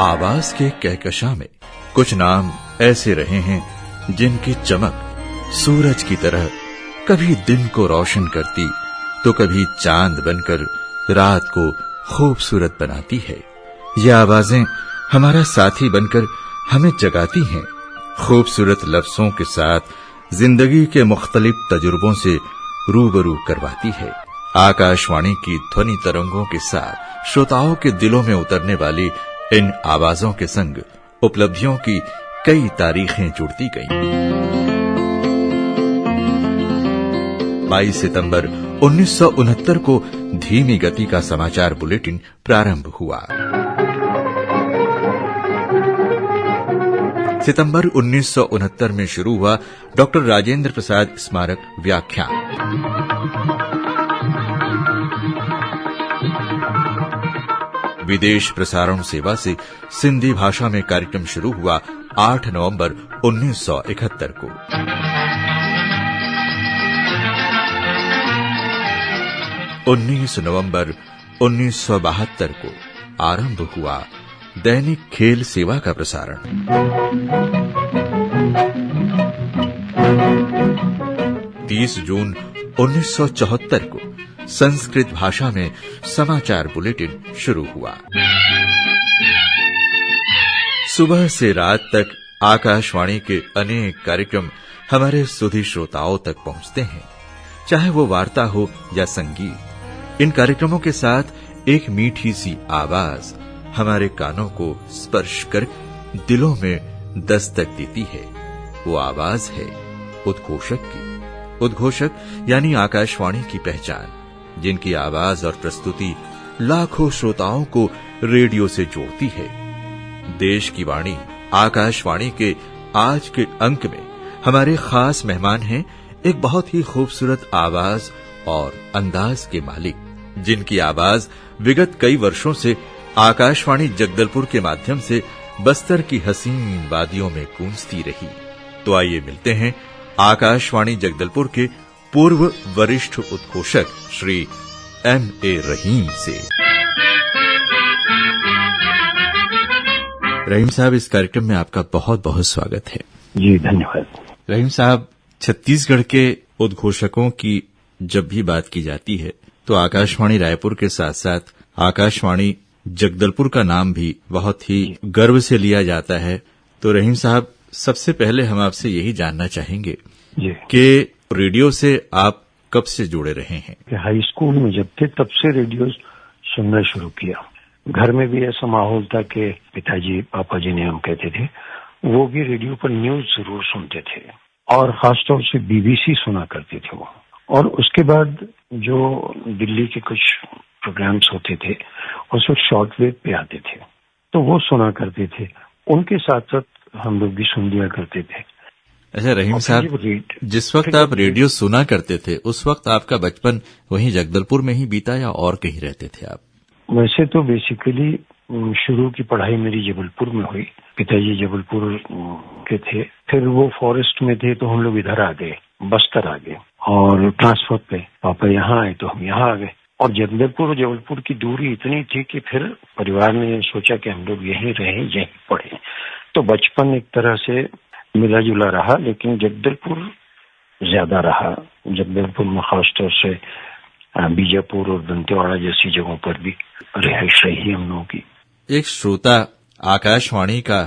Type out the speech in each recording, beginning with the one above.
आवाज के कहकशां में कुछ नाम ऐसे रहे हैं जिनकी चमक सूरज की तरह कभी दिन को रोशन करती तो कभी चांद बनकर रात को खूबसूरत बनाती है। ये आवाजें हमारा साथी बनकर हमें जगाती हैं, खूबसूरत लफ्जों के साथ जिंदगी के मुख्तलिफ तजुर्बों से रूबरू करवाती है। आकाशवाणी की ध्वनि तरंगों के साथ श्रोताओं के दिलों में उतरने वाली इन आवाजों के संग उपलब्धियों की कई तारीखें जुड़ती गईं। 22 सितंबर 1969 को धीमी गति का समाचार बुलेटिन प्रारंभ हुआ। सितंबर 1969 में शुरू हुआ डॉक्टर राजेंद्र प्रसाद स्मारक व्याख्यान। विदेश प्रसारण सेवा से सिंधी भाषा में कार्यक्रम शुरू हुआ 8 नवंबर 1971 को। 19 नवंबर 1972 को आरंभ हुआ दैनिक खेल सेवा का प्रसारण। 30 जून 1974 को संस्कृत भाषा में समाचार बुलेटिन शुरू हुआ। सुबह से रात तक आकाशवाणी के अनेक कार्यक्रम हमारे सुधी श्रोताओं तक पहुंचते हैं, चाहे वो वार्ता हो या संगीत। इन कार्यक्रमों के साथ एक मीठी सी आवाज हमारे कानों को स्पर्श कर दिलों में दस्तक देती है। वो आवाज है उद्घोषक की। उद्घोषक यानी आकाशवाणी की पहचान, जिनकी आवाज और प्रस्तुति लाखों श्रोताओं को रेडियो से जोड़ती है। देश की वाणी आकाशवाणी के आज के अंक में हमारे खास मेहमान हैं एक बहुत ही खूबसूरत आवाज और अंदाज के मालिक, जिनकी आवाज विगत कई वर्षों से आकाशवाणी जगदलपुर के माध्यम से बस्तर की हसीन वादियों में गूंजती रही। तो आइए मिलते हैं आकाशवाणी जगदलपुर के पूर्व वरिष्ठ उद्घोषक श्री M.A. रहीम से। रहीम साहब, इस कार्यक्रम में आपका बहुत बहुत स्वागत है। जी धन्यवाद। रहीम साहब, छत्तीसगढ़ के उद्घोषकों की जब भी बात की जाती है तो आकाशवाणी रायपुर के साथ साथ आकाशवाणी जगदलपुर का नाम भी बहुत ही गर्व से लिया जाता है। तो रहीम साहब, सबसे पहले हम आपसे यही जानना चाहेंगे कि रेडियो से आप कब से जुड़े रहे हैं? हाई स्कूल में जब थे तब से रेडियो सुनना शुरू किया। घर में भी ऐसा माहौल था कि पिताजी पापा जी ने हम कहते थे वो भी रेडियो पर न्यूज जरूर सुनते थे और खासतौर से BBC सुना करते थे वो। और उसके बाद जो दिल्ली के कुछ प्रोग्राम्स होते थे उस वक्त शॉर्टवेव पे आते थे तो वो सुना करते थे, उनके साथ साथ हम लोग भी सुन लिया करते थे। अच्छा रहीम साहब, जिस वक्त आप रेडियो सुना करते थे उस वक्त आपका बचपन वहीं जगदलपुर में ही बीता या और कहीं रहते थे आप? वैसे तो बेसिकली शुरू की पढ़ाई मेरी जबलपुर में हुई। पिताजी जबलपुर के थे, फिर वो फॉरेस्ट में थे तो हम लोग इधर आ गए, बस्तर आ गए और ट्रांसफर पे पापा यहाँ आए तो हम यहाँ आ गए। और जगदलपुर और जबलपुर की दूरी इतनी थी कि फिर परिवार ने सोचा कि हम लोग यहीं रहें, यहीं पढ़ें। तो बचपन एक तरह से मिला जुला रहा, लेकिन जगदलपुर ज्यादा रहा। जगदलपुर में खासतौर से बीजापुर और दंतेवाड़ा जैसी जगहों पर भी रिहाइश रही हम लोगों की। एक श्रोता आकाशवाणी का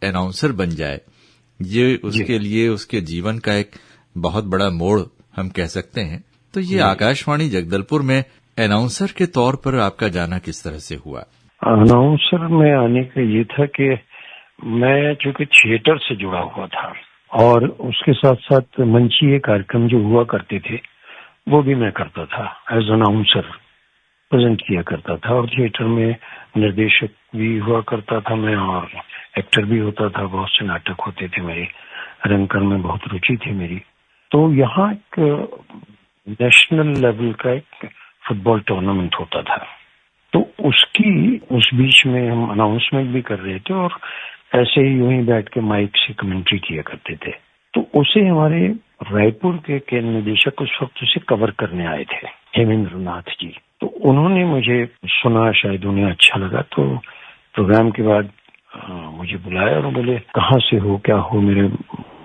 अनाउंसर बन जाए, ये उसके लिए उसके जीवन का एक बहुत बड़ा मोड़ हम कह सकते हैं। तो ये आकाशवाणी जगदलपुर में अनाउंसर के तौर पर आपका जाना किस तरह से हुआ? अनाउंसर में आने का ये था कि मैं चूंकि थिएटर से जुड़ा हुआ था और उसके साथ साथ मंचीय कार्यक्रम जो हुआ करते थे वो भी मैं करता था, एज अनाउंसर प्रेजेंट किया करता था। और थिएटर में निर्देशक भी हुआ करता था मैं और एक्टर भी होता था। बहुत से नाटक होते थे मेरे, रंगकर्म में बहुत रुचि थी मेरी। तो यहाँ एक नेशनल लेवल का एक फुटबॉल टूर्नामेंट होता था, तो उस बीच में हम अनाउंसमेंट भी कर रहे थे और ऐसे ही यूं ही बैठ के माइक से कमेंट्री किया करते थे। तो उसे हमारे रायपुर के केंद्र निदेशक उस वक्त उसे कवर करने आए थे, हेमेंद्र नाथ जी। तो उन्होंने मुझे सुना, शायद उन्हें अच्छा लगा, तो प्रोग्राम के बाद मुझे बुलाया और बोले कहाँ से हो, क्या हो, मेरे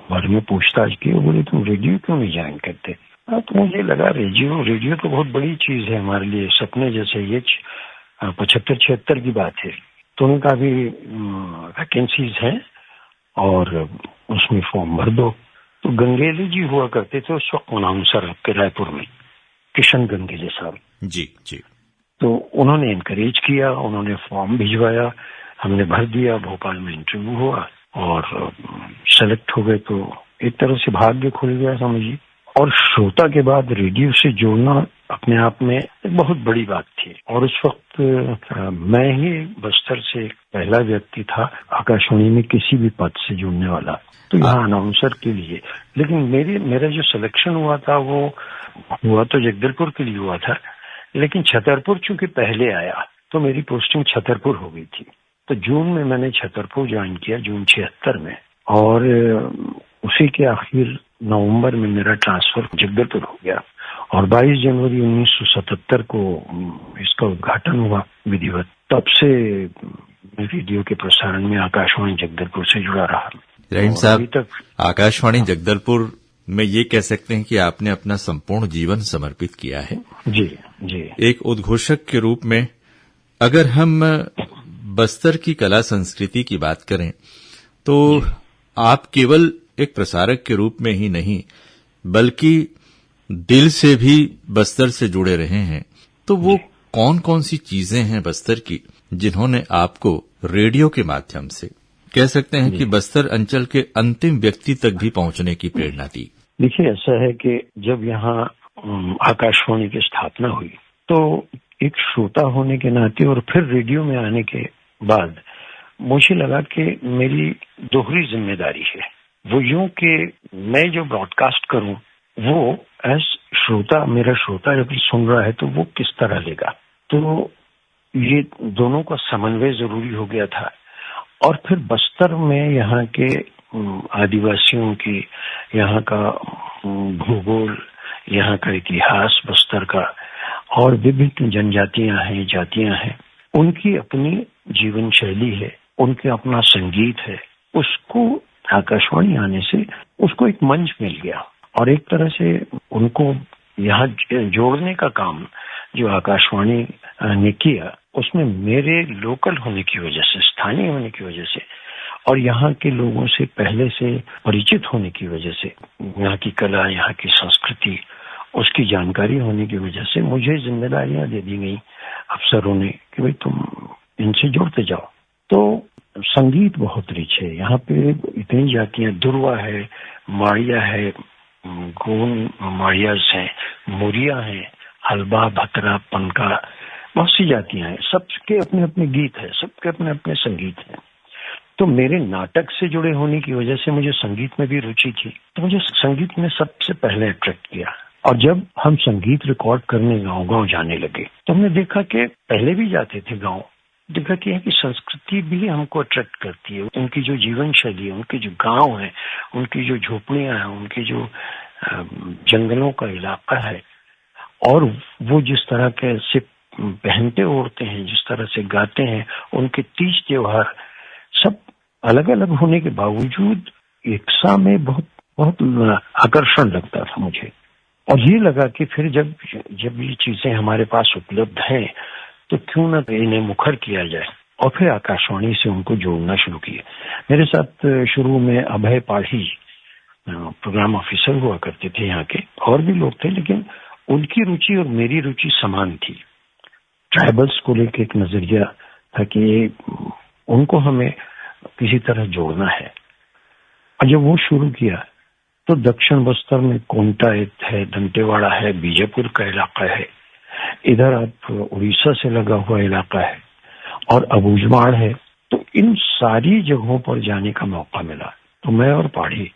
बारे में पूछताछ की। बोले तुम रेडियो क्यों नहीं ज्वाइन करते? तो मुझे लगा रेडियो तो बहुत बड़ी चीज है हमारे लिए, सपने जैसे। ये 75-76 की बात है। तो उनका भी वैकेंसीज हैं और उसमें फॉर्म भर दो। तो गंगेली जी हुआ करते थे उस वक्त अनाउंसर के रायपुर में, किशन गंगेली साहब जी जी। तो उन्होंने इनकरेज किया, उन्होंने फॉर्म भिजवाया, हमने भर दिया, भोपाल में इंटरव्यू हुआ और सेलेक्ट हो गए। तो एक तरह से भाग्य खुल गया समझिए। और श्रोता के बाद रेडियो से जोड़ना अपने आप में एक बहुत बड़ी बात थी। और उस वक्त मैं ही बस्तर से पहला व्यक्ति था आकाशवाणी में किसी भी पद से जुड़ने वाला, तो यहाँ अनाउंसर के लिए। लेकिन मेरा जो सिलेक्शन हुआ था वो हुआ तो जगदलपुर के लिए हुआ था, लेकिन छतरपुर चूंकि पहले आया तो मेरी पोस्टिंग छतरपुर हो गई थी। तो जून में मैंने छतरपुर ज्वाइन किया, जून 76 में। और उसी के आखिर नवंबर में मेरा ट्रांसफर जगदलपुर हो गया और 22 जनवरी 1977 को इसका उद्घाटन हुआ विधिवत। तब से मैं रेडियो के प्रसारण में आकाशवाणी जगदलपुर से जुड़ा रहा। रहीम साहब, आकाशवाणी जगदलपुर में ये कह सकते हैं कि आपने अपना संपूर्ण जीवन समर्पित किया है। जी जी। एक उद्घोषक के रूप में अगर हम बस्तर की कला संस्कृति की बात करें तो आप केवल एक प्रसारक के रूप में ही नहीं बल्कि दिल से भी बस्तर से जुड़े रहे हैं। तो वो कौन कौन सी चीजें हैं बस्तर की जिन्होंने आपको रेडियो के माध्यम से कह सकते हैं कि बस्तर अंचल के अंतिम व्यक्ति तक भी पहुंचने की प्रेरणा दी? देखिए, ऐसा है कि जब यहाँ आकाशवाणी की स्थापना हुई तो एक श्रोता होने के नाते और फिर रेडियो में आने के बाद मुझे लगा कि मेरी दोहरी जिम्मेदारी है। वो यूं कि मैं जो ब्रॉडकास्ट करूं वो एज श्रोता, मेरा श्रोता जब सुन रहा है तो वो किस तरह लेगा। तो ये दोनों का समन्वय जरूरी हो गया था। और फिर बस्तर में यहाँ के आदिवासियों की, यहाँ का भूगोल, यहाँ का इतिहास बस्तर का, और विभिन्न जनजातियां हैं, जातियां हैं, उनकी अपनी जीवन शैली है, उनके अपना संगीत है। उसको आकाशवाणी आने से उसको एक मंच मिल गया और एक तरह से उनको यहाँ जोड़ने का काम जो आकाशवाणी ने किया उसमें मेरे लोकल होने की वजह से, स्थानीय होने की वजह से और यहाँ के लोगों से पहले से परिचित होने की वजह से, यहाँ की कला, यहाँ की संस्कृति, उसकी जानकारी होने की वजह से मुझे जिम्मेदारियां दे दी गई अफसरों ने कि भाई तुम इनसे जुड़ते जाओ। तो संगीत बहुत रिच है यहाँ पे, इतनी जातियां, दुर्वा है, माड़िया है, गोंड माड़ियाज है, मुरिया है, हलबा, भतरा, पनका, बहुत सी जातियां हैं। सबके अपने अपने गीत है, सबके अपने अपने संगीत है। तो मेरे नाटक से जुड़े होने की वजह से मुझे संगीत में भी रुचि थी, तो मुझे संगीत में सबसे पहले अट्रैक्ट किया। और जब हम संगीत रिकॉर्ड करने गाँव-गाँव जाने लगे तो हमने देखा कि पहले भी जाते थे गाँव, देखा कि की संस्कृति भी हमको अट्रैक्ट करती है। उनकी जो जीवन शैली है, उनके जो गांव है, उनकी जो झोपड़ियां हैं, उनके जो जंगलों का इलाका है, और वो जिस तरह के से पहनते ओढ़ते हैं, जिस तरह से गाते हैं, उनके तीज त्योहार सब अलग अलग होने के बावजूद एक सा में बहुत बहुत आकर्षण लगता था मुझे। और ये लगा कि फिर जब ये चीजें हमारे पास उपलब्ध हैं तो क्यों ना इन्हें मुखर किया जाए। और फिर आकाशवाणी से उनको जोड़ना शुरू किया। मेरे साथ शुरू में अभय पाढ़ी प्रोग्राम ऑफिसर हुआ करते थे यहाँ के, और भी लोग थे, लेकिन उनकी रुचि और मेरी रुचि समान थी। ट्राइबल्स को लेकर एक नजरिया था कि उनको हमें किसी तरह जोड़ना है। और जब वो शुरू किया तो दक्षिण बस्तर में कोंटा है, दंतेवाड़ा है, बीजापुर का इलाका है, इधर आप उड़ीसा से लगा हुआ इलाका है, और अबूझमाड़ है। तो इन सारी जगहों पर जाने का मौका मिला। तो मैं और पाढ़ी,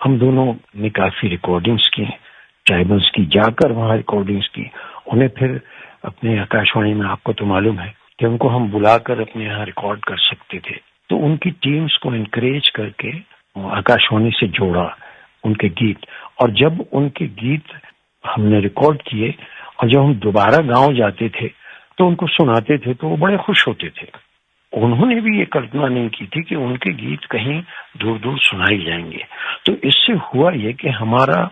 हम दोनों ने काफी रिकॉर्डिंग्स की, ट्राइबल्स की, जाकर वहाँ रिकॉर्डिंग्स की। उन्हें फिर अपने आकाशवाणी में, आपको तो मालूम है कि उनको हम बुलाकर अपने यहाँ रिकॉर्ड कर सकते थे। तो उनकी टीम्स को एनकरेज करके आकाशवाणी से जोड़ा उनके गीत। और जब उनके गीत हमने रिकॉर्ड किए और जब हम दोबारा गांव जाते थे तो उनको सुनाते थे तो वो बड़े खुश होते थे। उन्होंने भी ये कल्पना नहीं की थी कि उनके गीत कहीं दूर दूर सुनाई जाएंगे। तो इससे हुआ ये कि हमारा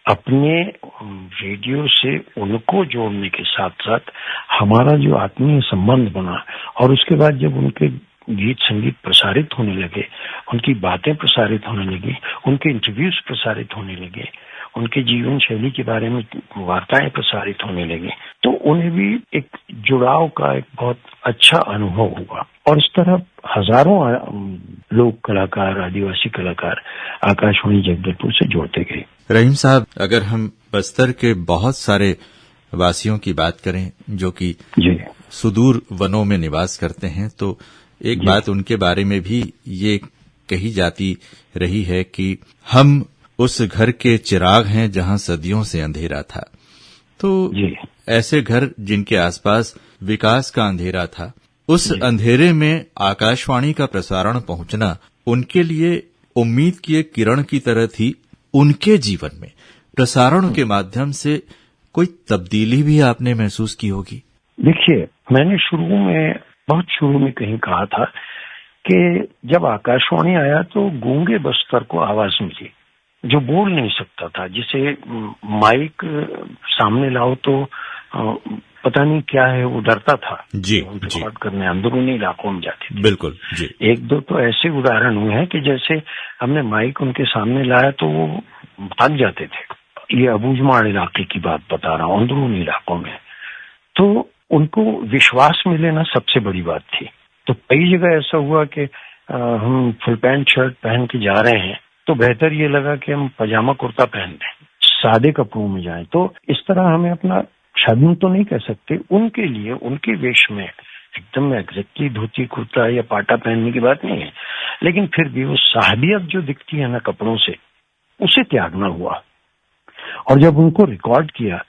अपने रेडियो से उनको जोड़ने के साथ साथ हमारा जो आत्मीय संबंध बना, और उसके बाद जब उनके गीत संगीत प्रसारित होने लगे, उनकी बातें प्रसारित होने लगी, उनके इंटरव्यूज प्रसारित होने लगे, उनके जीवन शैली के बारे में वार्ताएं प्रसारित होने लगी, तो उन्हें भी एक जुड़ाव का एक बहुत अच्छा अनुभव हुआ। और इस तरह हजारों लोग कलाकार, आदिवासी कलाकार आकाशवाणी जगदलपुर से जुड़ते गए। रहीम साहब, अगर हम बस्तर के बहुत सारे वासियों की बात करें जो कि सुदूर वनों में निवास करते हैं, तो एक बात उनके बारे में भी ये कही जाती रही है कि हम उस घर के चिराग हैं जहां सदियों से अंधेरा था। तो ऐसे घर जिनके आसपास विकास का अंधेरा था, उस अंधेरे में आकाशवाणी का प्रसारण पहुंचना उनके लिए उम्मीद की एक किरण की तरह थी। उनके जीवन में प्रसारण के माध्यम से कोई तब्दीली भी आपने महसूस की होगी? देखिए, मैंने बहुत शुरू में कहीं कहा था कि जब आकाशवाणी आया तो गूंगे बस्तर को आवाज मिली, जो बोल नहीं सकता था, जिसे माइक सामने लाओ तो पता नहीं क्या है, वो डरता था रिकॉर्ड करने, अंदरूनी इलाकों में जाते थे। बिल्कुल जी। एक दो तो ऐसे उदाहरण हुए हैं कि जैसे हमने माइक उनके सामने लाया तो वो भाग जाते थे। ये अबूझमाड़ इलाके की बात बता रहा हूँ, अंदरूनी इलाकों में। तो उनको विश्वास मिले ना, सबसे बड़ी बात थी। तो कई जगह ऐसा हुआ कि हम फुल पैंट शर्ट पहन के जा रहे हैं तो बेहतर ये लगा कि हम पजामा कुर्ता पहन लें, सादे कपड़ों में जाएं। तो इस तरह हमें अपना छद्म तो नहीं कह सकते, उनके लिए उनके वेश में एकदम एग्जैक्टली धोती कुर्ता या पाटा पहनने की बात नहीं है, लेकिन फिर भी वो साहबियत जो दिखती है ना कपड़ों से, उसे त्यागना हुआ। और जब उनको रिकॉर्ड किया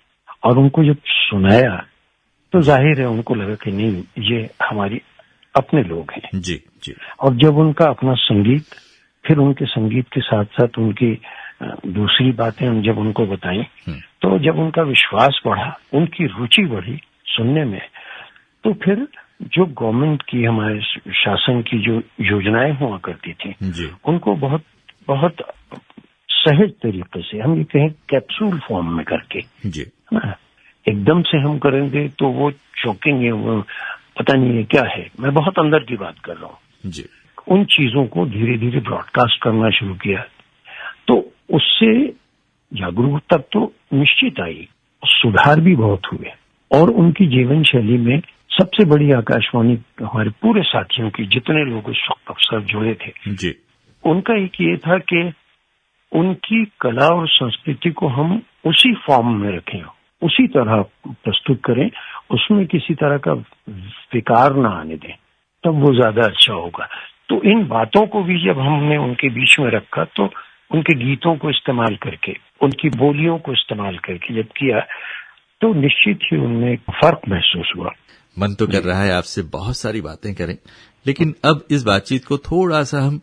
और उनको जब सुनाया तो जाहिर है उनको लगा कि नहीं, ये हमारी अपने लोग हैं। जी जी। और जब उनका अपना संगीत, फिर उनके संगीत के साथ साथ उनकी दूसरी बातें हम जब उनको बताई, तो जब उनका विश्वास बढ़ा, उनकी रुचि बढ़ी सुनने में, तो फिर जो गवर्नमेंट की, हमारे शासन की जो योजनाएं हुआ करती थी, उनको बहुत बहुत सहज तरीके से, हम ये कहें कैप्सूल फॉर्म में करके, एकदम से हम करेंगे तो वो चौंकेंगे, वो पता नहीं है क्या है। मैं बहुत अंदर की बात कर रहा हूँ। उन चीजों को धीरे धीरे ब्रॉडकास्ट करना शुरू किया, तो उससे जागरूकता तो निश्चित आई, सुधार भी बहुत हुए। और उनकी जीवन शैली में सबसे बड़ी आकाशवाणी, हमारे पूरे साथियों की, जितने लोग उस वक्त अक्सर जुड़े थे, उनका एक ये था कि उनकी कला और संस्कृति को हम उसी फॉर्म में रखें, उसी तरह प्रस्तुत करें, उसमें किसी तरह का विकार ना आने दें, तब वो ज्यादा अच्छा होगा। तो इन बातों को भी जब हमने उनके बीच में रखा, तो उनके गीतों को इस्तेमाल करके, उनकी बोलियों को इस्तेमाल करके जब किया, तो निश्चित ही उनमें एक फर्क महसूस हुआ। मन तो कर रहा है आपसे बहुत सारी बातें करें, लेकिन अब इस बातचीत को थोड़ा सा हम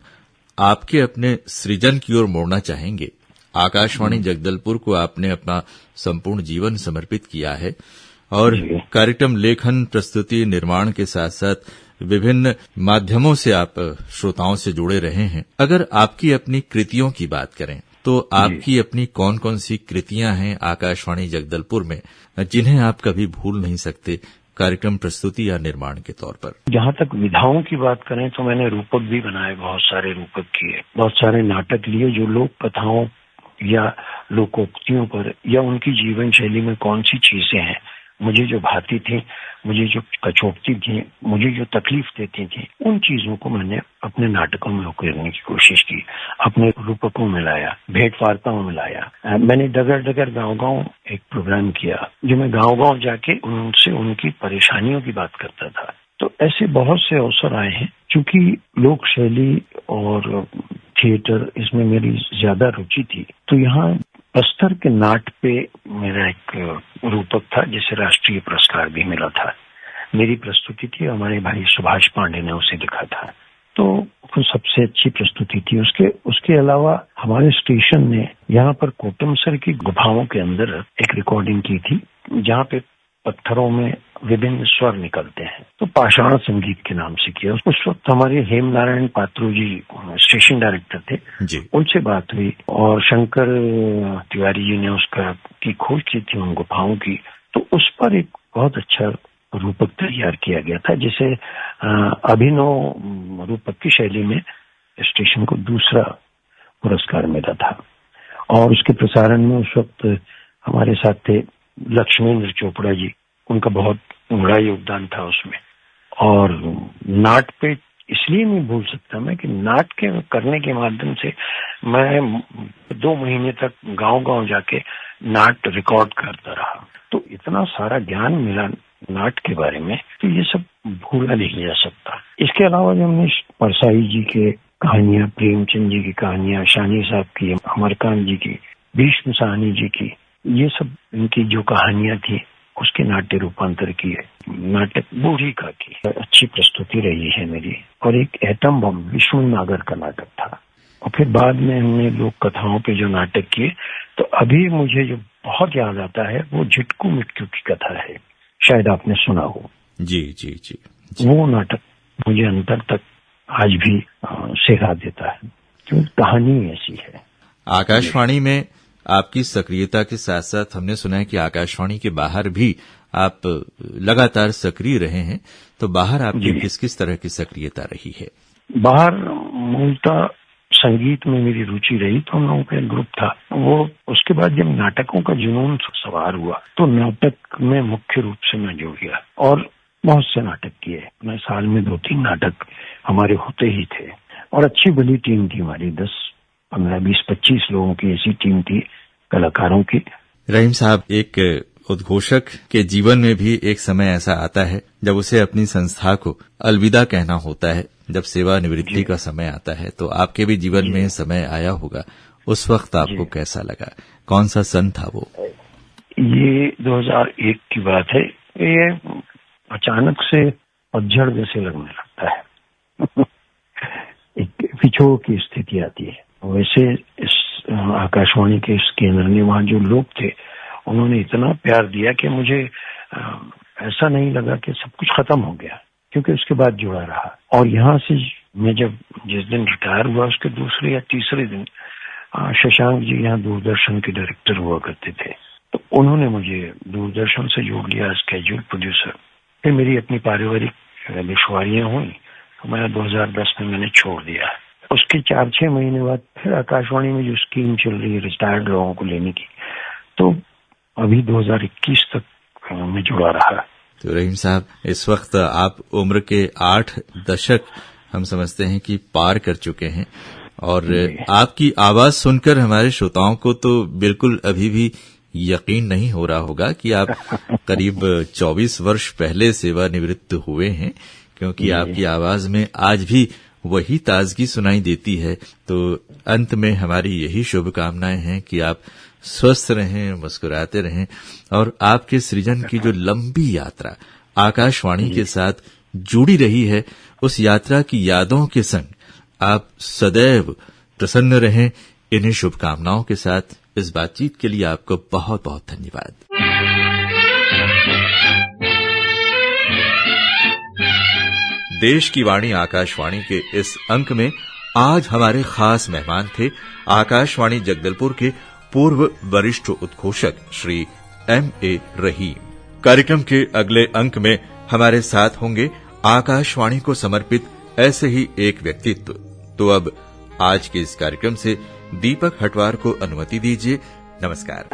आपके अपने सृजन की ओर मोड़ना चाहेंगे। आकाशवाणी जगदलपुर को आपने अपना संपूर्ण जीवन समर्पित किया है और कार्यक्रम लेखन, प्रस्तुति, निर्माण के साथ साथ विभिन्न माध्यमों से आप श्रोताओं से जुड़े रहे हैं। अगर आपकी अपनी कृतियों की बात करें तो आपकी अपनी कौन कौन सी कृतियां हैं आकाशवाणी जगदलपुर में जिन्हें आप कभी भूल नहीं सकते, कार्यक्रम प्रस्तुति या निर्माण के तौर पर? जहाँ तक विधाओं की बात करें तो मैंने रूपक भी बनाए, बहुत सारे रूपक किए, बहुत सारे नाटक लिए जो लोक कथाओं या लोकोक्तियों पर, या उनकी जीवन शैली में कौन सी चीजें हैं मुझे जो भाती थी, मुझे जो कचोटती थी, मुझे जो तकलीफ देती थी, उन चीजों को मैंने अपने नाटकों में उकेरने की कोशिश की, अपने रूपकों में लाया, भेंट वार्ताओं में लाया। मैंने डगर डगर गांव-गांव एक प्रोग्राम किया, जो मैं गांव-गांव जाके उनसे उनकी परेशानियों की बात करता था। तो ऐसे बहुत से अवसर आए हैं। चूंकि लोक शैली और थिएटर, इसमें मेरी ज्यादा रुचि थी, तो यहाँ बस्तर के नाट पे मेरा एक रूपक था जिसे राष्ट्रीय पुरस्कार भी मिला था। मेरी प्रस्तुति थी, हमारे भाई सुभाष पांडे ने उसे लिखा था, तो वो सबसे अच्छी प्रस्तुति थी। उसके अलावा हमारे स्टेशन ने यहाँ पर कोटमसर की गुफाओं के अंदर एक रिकॉर्डिंग की थी, जहाँ पे पत्थरों में विभिन्न स्वर निकलते हैं, तो पाषाण संगीत के नाम से किया। उस वक्त हमारे हेम नारायण पात्रो जी स्टेशन डायरेक्टर थे जी। उनसे बात हुई और शंकर तिवारी जी ने उसका की खोज की थी उन गुफाओं की, तो उस पर एक बहुत अच्छा रूपक तैयार किया गया था, जिसे अभिनव रूपक की शैली में स्टेशन को दूसरा पुरस्कार मिला था। और उसके प्रसारण में उस वक्त हमारे साथ थे लक्ष्मेंद्र चोपड़ा जी, उनका बहुत बड़ा योगदान था उसमें। और नाट पे इसलिए नहीं भूल सकता मैं कि नाट के करने के माध्यम से मैं 2 महीने तक गांव-गांव जाके नाट रिकॉर्ड करता रहा, तो इतना सारा ज्ञान मिला नाट के बारे में, तो ये सब भूला नहीं जा सकता। इसके अलावा जो हमने परसाई जी के कहानियां, प्रेमचंद जी की कहानियां, शानी साहब की, अमरकांत जी की, भीष्म साहनी जी की, ये सब इनकी जो कहानियां थी उसके नाट्य रूपांतर किए। नाटक बूढ़ी का की अच्छी प्रस्तुति रही है मेरी। और एक एटम बम विष्णु नागर का नाटक था। और फिर बाद में हमने लोक कथाओं पे जो नाटक किए, तो अभी मुझे जो बहुत याद आता है वो झिटकू मिटकू की कथा है, शायद आपने सुना हो। जी जी जी, जी। वो नाटक मुझे अंतर तक आज भी सिखा देता है, क्योंकि कहानी ऐसी है। आकाशवाणी में आपकी सक्रियता के साथ साथ हमने सुना है कि आकाशवाणी के बाहर भी आप लगातार सक्रिय रहे हैं, तो बाहर आपकी किस किस तरह की सक्रियता रही है? बाहर मूलतः संगीत में मेरी रुचि रही, तो हम लोगों का एक ग्रुप था। वो उसके बाद जब नाटकों का जुनून सवार हुआ, तो नाटक में मुख्य रूप से मैं जुड़ गया और बहुत से नाटक किए। मैं साल में 2-3 नाटक हमारे होते ही थे। और अच्छी बड़ी टीम थी हमारी, 10, 15, 20, 25 लोगों की ऐसी टीम थी कलाकारों की। रहीम साहब, एक उद्घोषक के जीवन में भी एक समय ऐसा आता है जब उसे अपनी संस्था को अलविदा कहना होता है, जब सेवानिवृत्ति का समय आता है। तो आपके भी जीवन में समय आया होगा, उस वक्त आपको कैसा लगा? कौन सा सन था वो? ये 2001 की बात है। ये अचानक से पतझड़ जैसे लगने लगता है एक विछोह की स्थिति आती है। वैसे इस आकाशवाणी के इस केंद्र ने, वहाँ जो लोग थे, उन्होंने इतना प्यार दिया कि मुझे ऐसा नहीं लगा कि सब कुछ खत्म हो गया, क्योंकि उसके बाद जुड़ा रहा। और यहाँ से मैं जब जिस दिन रिटायर हुआ, उसके दूसरे या तीसरे दिन शशांक जी यहाँ दूरदर्शन के डायरेक्टर हुआ करते थे, तो उन्होंने मुझे दूरदर्शन से जोड़ लिया एज कैजुअल प्रोड्यूसर। फिर मेरी अपनी पारिवारिक दुश्वारियां हुई, तो मैं 2010 में मैंने छोड़ दिया। उसके 4-6 महीने बाद फिर आकाशवाणी में जो स्कीम चल रही है रिटायर्ड लोगों को लेने की, तो अभी 2021 तक मैं जुड़ा रहा। तो रहीम साहब, इस वक्त आप उम्र के 8 दशक हम समझते हैं कि पार कर चुके हैं, और आपकी आवाज सुनकर हमारे श्रोताओं को तो बिल्कुल अभी भी यकीन नहीं हो रहा होगा कि आप करीब 24 वर्ष पहले सेवानिवृत्त हुए हैं, क्योंकि आपकी आवाज में आज भी वही ताजगी सुनाई देती है। तो अंत में हमारी यही शुभकामनाएं हैं कि आप स्वस्थ रहें, मुस्कुराते रहें, और आपके सृजन की जो लंबी यात्रा आकाशवाणी के साथ जुड़ी रही है, उस यात्रा की यादों के संग आप सदैव प्रसन्न रहें। इन्हीं शुभकामनाओं के साथ इस बातचीत के लिए आपको बहुत बहुत धन्यवाद। देश की वाणी आकाशवाणी के इस अंक में आज हमारे खास मेहमान थे आकाशवाणी जगदलपुर के पूर्व वरिष्ठ उद्घोषक श्री M.A. रहीम। कार्यक्रम के अगले अंक में हमारे साथ होंगे आकाशवाणी को समर्पित ऐसे ही एक व्यक्तित्व। तो अब आज के इस कार्यक्रम से दीपक हटवार को अनुमति दीजिए। नमस्कार।